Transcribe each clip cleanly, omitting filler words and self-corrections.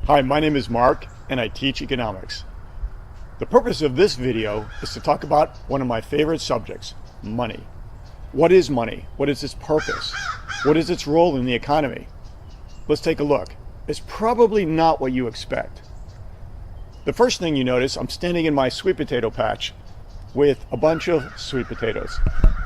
Hi, my name is Mark and I teach economics. The purpose of this video is to talk about one of my favorite subjects, money. What is money? What is its purpose? What is its role in the economy? Let's take a look. It's probably not what you expect. The first thing you notice, I'm standing in my sweet potato patch with a bunch of sweet potatoes.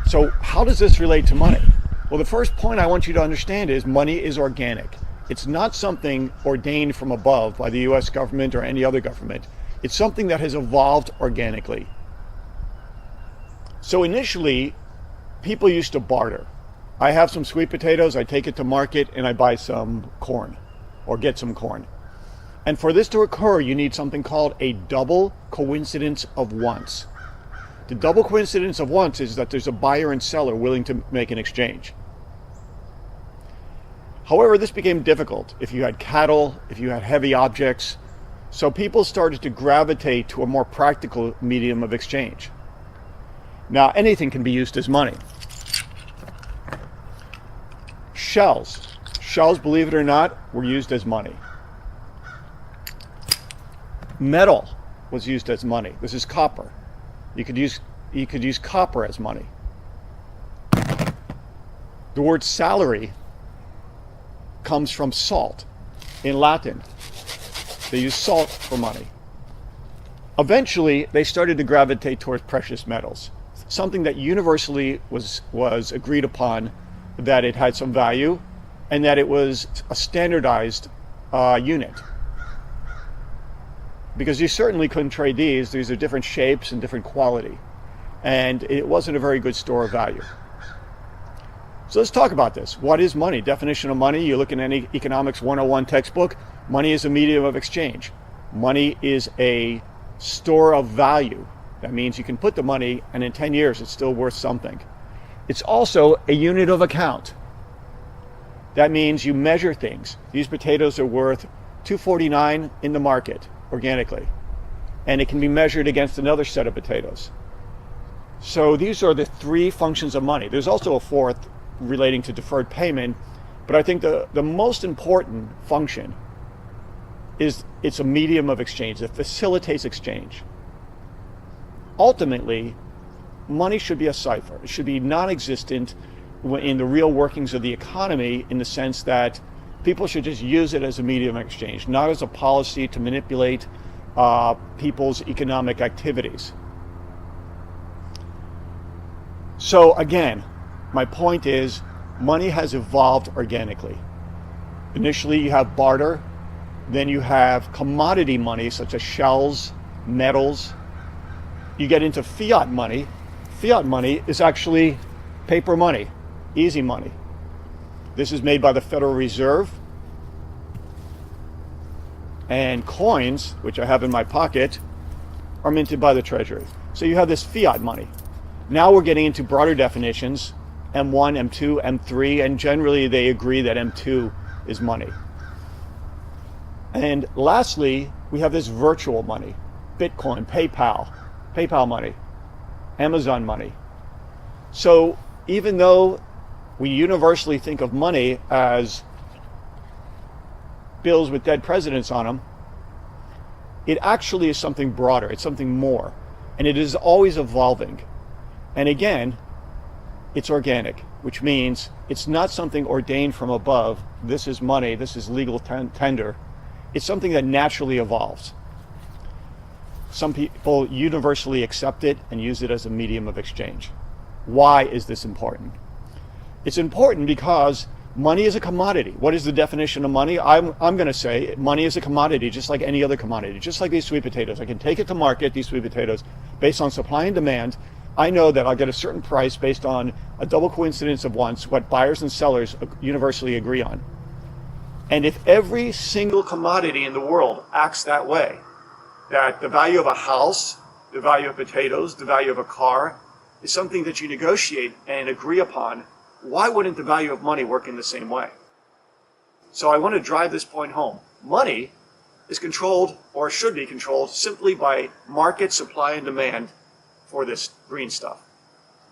So how does this relate to money? Well, the first point I want you to understand is money is organic. It's not something ordained from above by the US government or any other government. It's something that has evolved organically. So initially, people used to barter. I have some sweet potatoes, I take it to market and I buy some corn or get some corn. And for this to occur, you need something called a double coincidence of wants. The double coincidence of wants is that there's a buyer and seller willing to make an exchange. However, this became difficult if you had cattle, if you had heavy objects. So people started to gravitate to a more practical medium of exchange. Now, anything can be used as money. Shells, believe it or not, were used as money. Metal was used as money. This is copper. You could use copper as money. The word salary comes from salt in Latin. They use salt for money. Eventually, they started to gravitate towards precious metals, something that universally was agreed upon that it had some value and that it was a standardized unit. Because you certainly couldn't trade these. These are different shapes and different quality. And it wasn't a very good store of value. So let's talk about this. What is money? Definition of money, you look in any economics 101 textbook, money is a medium of exchange. Money is a store of value. That means you can put the money and in 10 years it's still worth something. It's also a unit of account. That means you measure things. These potatoes are worth $2.49 in the market organically, and it can be measured against another set of potatoes. So these are the three functions of money. There's also a fourth relating to deferred payment, but I think the most important function is it's a medium of exchange. It facilitates exchange. Ultimately, money should be a cipher. It should be non-existent in the real workings of the economy, in the sense that people should just use it as a medium of exchange, not as a policy to manipulate people's economic activities. So again, my point is money has evolved organically. Initially, you have barter, then you have commodity money such as shells, metals. You get into fiat money. Fiat money is actually paper money, easy money. This is made by the Federal Reserve. And coins, which I have in my pocket, are minted by the Treasury. So you have this fiat money. Now we're getting into broader definitions, M1, M2, M3, and generally they agree that M2 is money. And lastly, we have this virtual money, Bitcoin, PayPal money, Amazon money. So even though we universally think of money as bills with dead presidents on them, it actually is something broader. It's something more. And it is always evolving. And again, it's organic, which means it's not something ordained from above. This is money, this is legal tender. It's something that naturally evolves. Some people universally accept it and use it as a medium of exchange. Why is this important? It's important because money is a commodity. What is the definition of money? I'm going to say money is a commodity, just like any other commodity, just like these sweet potatoes. I can take it to market, these sweet potatoes, based on supply and demand. I know that I'll get a certain price based on a double coincidence of wants, what buyers and sellers universally agree on. And if every single commodity in the world acts that way, that the value of a house, the value of potatoes, the value of a car is something that you negotiate and agree upon, why wouldn't the value of money work in the same way? So I want to drive this point home. Money is controlled, or should be controlled, simply by market supply and demand for this green stuff.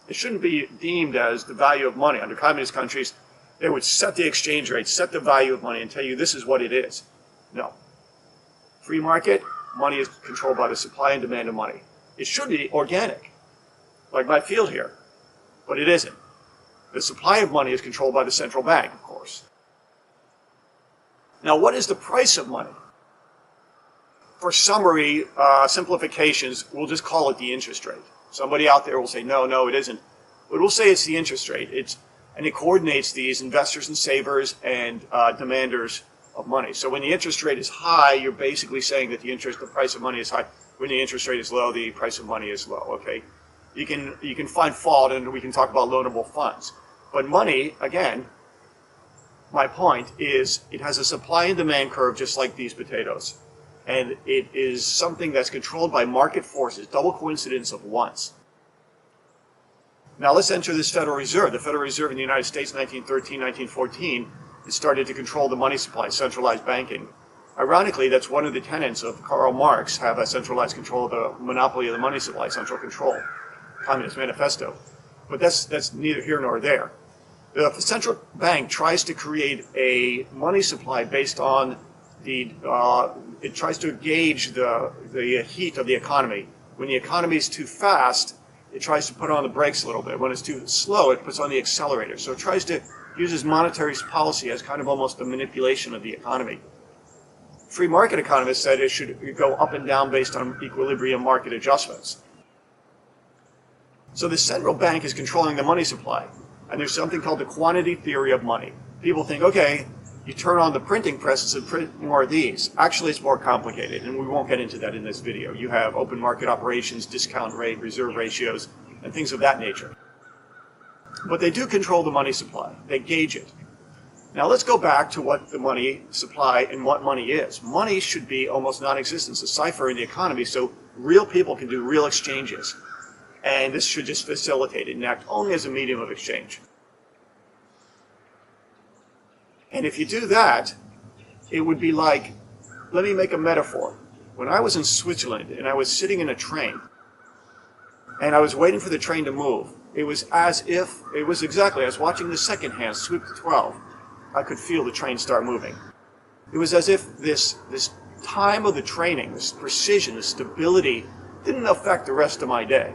It shouldn't be deemed as the value of money. Under communist countries, they would set the exchange rate, set the value of money, and tell you this is what it is. No. Free market, money is controlled by the supply and demand of money. It should be organic, like my field here, but it isn't. The supply of money is controlled by the central bank, of course. Now, what is the price of money? For summary simplifications, we'll just call it the interest rate. Somebody out there will say, no, it isn't. But we'll say it's the interest rate. And it coordinates these investors and savers and demanders of money. So when the interest rate is high, you're basically saying that the price of money is high. When the interest rate is low, the price of money is low. Okay, you can find fault, and we can talk about loanable funds. But money, again, my point is it has a supply and demand curve just like these potatoes. And it is something that's controlled by market forces, double coincidence of once. Now let's enter this Federal Reserve. The Federal Reserve in the United States, 1913, 1914, it started to control the money supply, centralized banking. Ironically, that's one of the tenets of Karl Marx, have a centralized control of the monopoly of the money supply, central control, Communist Manifesto. But that's neither here nor there. The central bank tries to create a money supply based on it tries to gauge the heat of the economy. When the economy is too fast, it tries to put on the brakes a little bit. When it's too slow, it puts on the accelerator. So it tries to use monetary policy as kind of almost a manipulation of the economy. Free market economists said it should go up and down based on equilibrium market adjustments. So the central bank is controlling the money supply. And there's something called the quantity theory of money. People think, okay, you turn on the printing presses and print more of these. Actually, it's more complicated, and we won't get into that in this video. You have open market operations, discount rate, reserve ratios, and things of that nature. But they do control the money supply. They gauge it. Now let's go back to what the money supply and what money is. Money should be almost non-existent, a cipher in the economy, so real people can do real exchanges. And this should just facilitate it and act only as a medium of exchange. And if you do that, it would be like, let me make a metaphor. When I was in Switzerland and I was sitting in a train and I was waiting for the train to move, it was exactly, I was watching the second hand sweep to 12. I could feel the train start moving. It was as if this time of the training, this precision, this stability, didn't affect the rest of my day.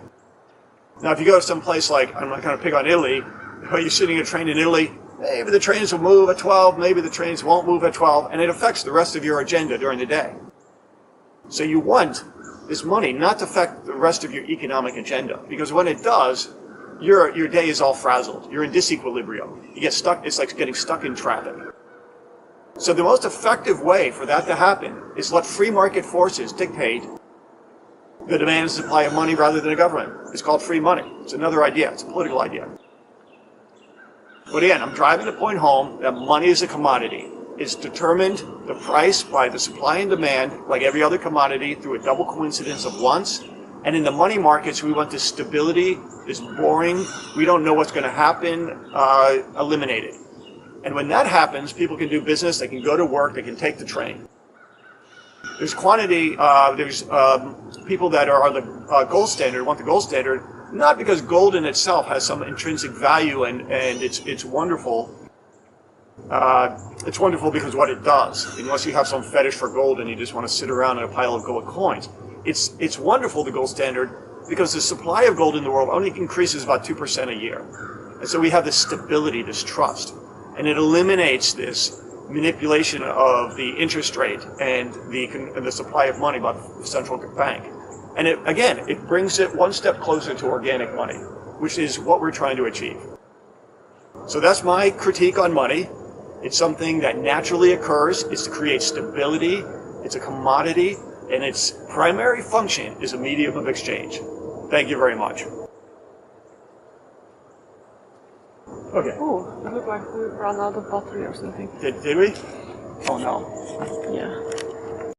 Now, if you go to some place like, I'm not going to pick on Italy, you're sitting in a train in Italy, maybe the trains will move at 12, maybe the trains won't move at 12, and it affects the rest of your agenda during the day. So you want this money not to affect the rest of your economic agenda, because when it does, your day is all frazzled. You're in disequilibrium. You get stuck, it's like getting stuck in traffic. So the most effective way for that to happen is let free market forces dictate the demand and supply of money rather than a government. It's called free money. It's another idea. It's a political idea. But again, I'm driving the point home that money is a commodity. It's determined, the price, by the supply and demand, like every other commodity, through a double coincidence of once. And in the money markets, we want this stability, this boring, we don't know what's going to happen, eliminated. And when that happens, people can do business, they can go to work, they can take the train. There's quantity, there's people that are on the gold standard, want the gold standard, not because gold in itself has some intrinsic value and it's wonderful. It's wonderful because what it does, unless you have some fetish for gold and you just want to sit around in a pile of gold coins. It's wonderful, the gold standard, because the supply of gold in the world only increases about 2% a year. And so we have this stability, this trust. And it eliminates this manipulation of the interest rate and the supply of money by the central bank. And it brings it one step closer to organic money, which is what we're trying to achieve. So that's my critique on money. It's something that naturally occurs. It's to create stability. It's a commodity. And its primary function is a medium of exchange. Thank you very much. Okay. Oh, it looked like we ran out of battery or something. Did we? Oh no. Yeah.